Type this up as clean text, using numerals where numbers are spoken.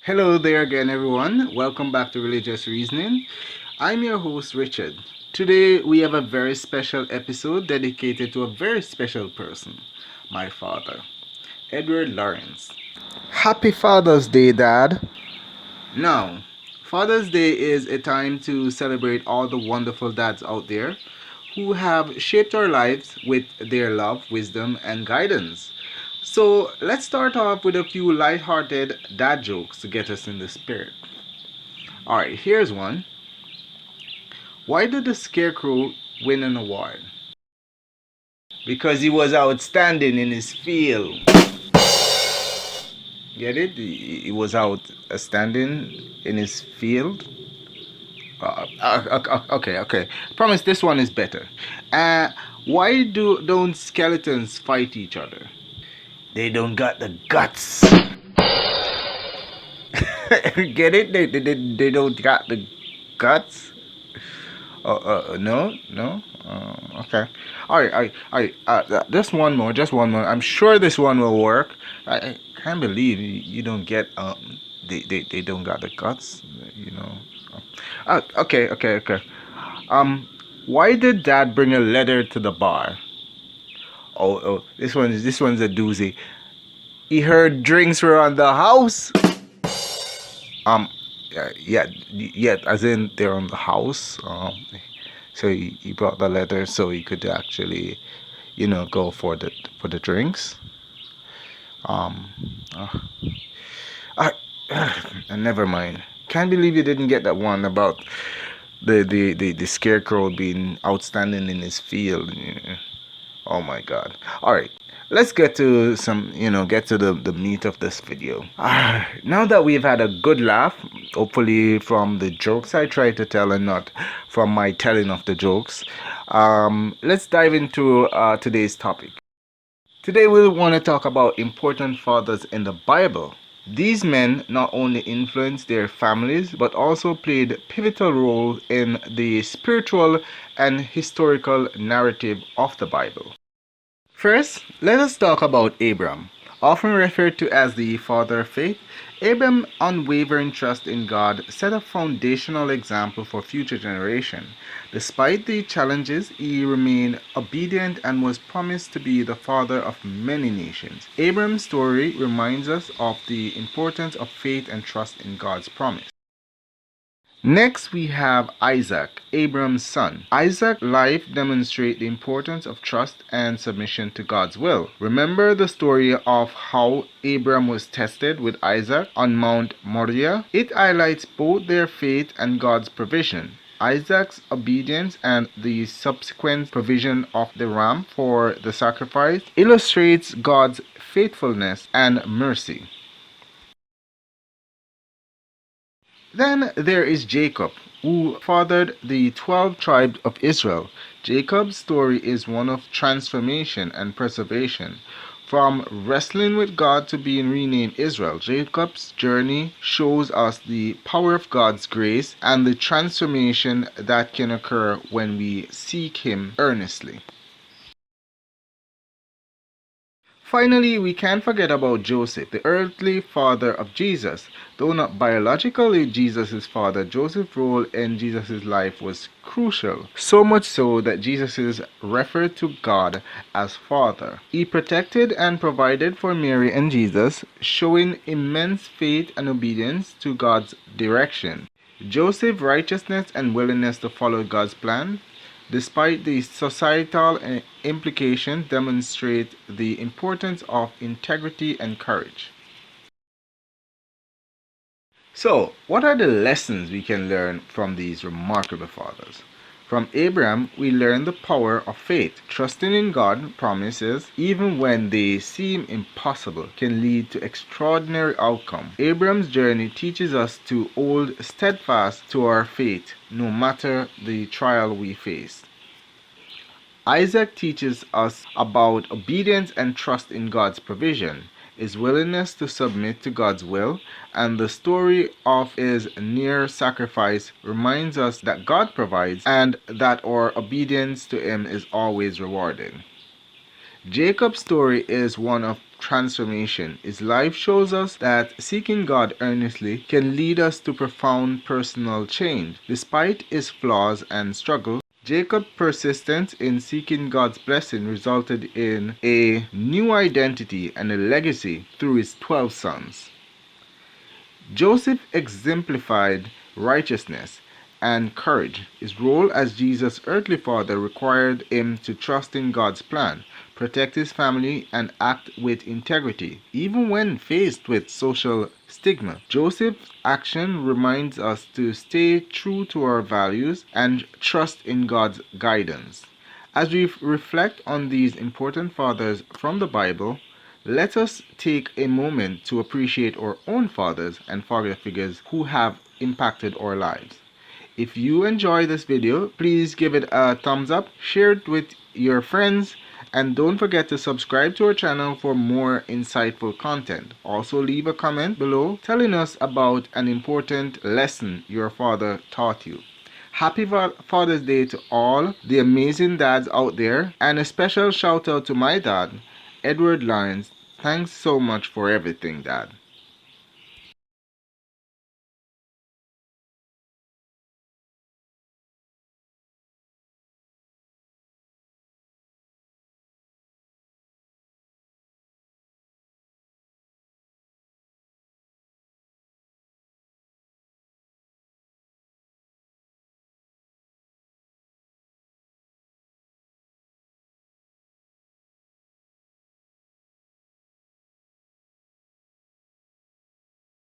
Hello there again, everyone. Welcome back to Religious Reasoning. I'm your host, Richard. Today, we have a very special episode dedicated to a very special person, my father, Edward Lawrence. Happy Father's Day, Dad. Now, Father's Day is a time to celebrate all the wonderful dads out there who have shaped our lives with their love, wisdom, and guidance. So let's start off with a few light-hearted dad jokes to get us in the spirit. Alright, here's one. Why did the Scarecrow win an award? Because he was outstanding in his field. Get it? He was outstanding in his field. Okay. Promise this one is better. Why don't skeletons fight each other? They don't got the guts. Get it? They don't got the guts. No. Okay. All right. Just one more. I'm sure this one will work. I can't believe you don't get they don't got the guts. You know. Okay. Why did Dad bring a letter to the bar? This one's a doozy. He heard drinks were on the house. Um, yeah, as in they're on the house. So he brought the letter so he could actually, go for the drinks. Um, uh, I, and never mind. Can't believe you didn't get that one about the scarecrow being outstanding in his field. Oh my God. All right. Let's get to get to the meat of this video. Now that we've had a good laugh, hopefully from the jokes I try to tell and not from my telling of the jokes, let's dive into today's topic. Today we want to talk about important fathers in the Bible. These men not only influenced their families but also played pivotal roles in the spiritual and historical narrative of the Bible. First, let us talk about Abram. Often referred to as the father of faith, Abram's unwavering trust in God set a foundational example for future generations. Despite the challenges, he remained obedient and was promised to be the father of many nations. Abram's story reminds us of the importance of faith and trust in God's promise. Next, we have Isaac, Abraham's son. Isaac's life demonstrates the importance of trust and submission to God's will. Remember the story of how Abraham was tested with Isaac on Mount Moriah? It highlights both their faith and God's provision. Isaac's obedience and the subsequent provision of the ram for the sacrifice illustrates God's faithfulness and mercy. Then there is Jacob, who fathered the 12 tribes of Israel. Jacob's story is one of transformation and preservation. From wrestling with God to being renamed Israel, Jacob's journey shows us the power of God's grace and the transformation that can occur when we seek Him earnestly. Finally, we can't forget about Joseph, the earthly father of Jesus. Though not biologically Jesus' father, Joseph's role in Jesus' life was crucial. So much so that Jesus is referred to God as Father. He protected and provided for Mary and Jesus, showing immense faith and obedience to God's direction. Joseph's righteousness and willingness to follow God's plan, despite the societal implications, demonstrate the importance of integrity and courage. So, what are the lessons we can learn from these remarkable fathers? From Abraham, we learn the power of faith. Trusting in God's promises, even when they seem impossible, can lead to extraordinary outcomes. Abraham's journey teaches us to hold steadfast to our faith, no matter the trial we face. Isaac teaches us about obedience and trust in God's provision, his willingness to submit to God's will, and the story of his near sacrifice reminds us that God provides and that our obedience to Him is always rewarded. Jacob's story is one of transformation. His life shows us that seeking God earnestly can lead us to profound personal change. Despite his flaws and struggles, Jacob's persistence in seeking God's blessing resulted in a new identity and a legacy through his 12 sons. Joseph exemplified righteousness and courage. His role as Jesus' earthly father required him to trust in God's plan, protect his family, and act with integrity, even when faced with social stigma. Joseph's action reminds us to stay true to our values and trust in God's guidance. As we reflect on these important fathers from the Bible, let us take a moment to appreciate our own fathers and father figures who have impacted our lives. If you enjoy this video, please give it a thumbs up, share it with your friends, and don't forget to subscribe to our channel for more insightful content. Also leave a comment below telling us about an important lesson your father taught you. Happy Father's Day to all the amazing dads out there, and a special shout out to my dad, Edward Lyons. Thanks so much for everything, Dad.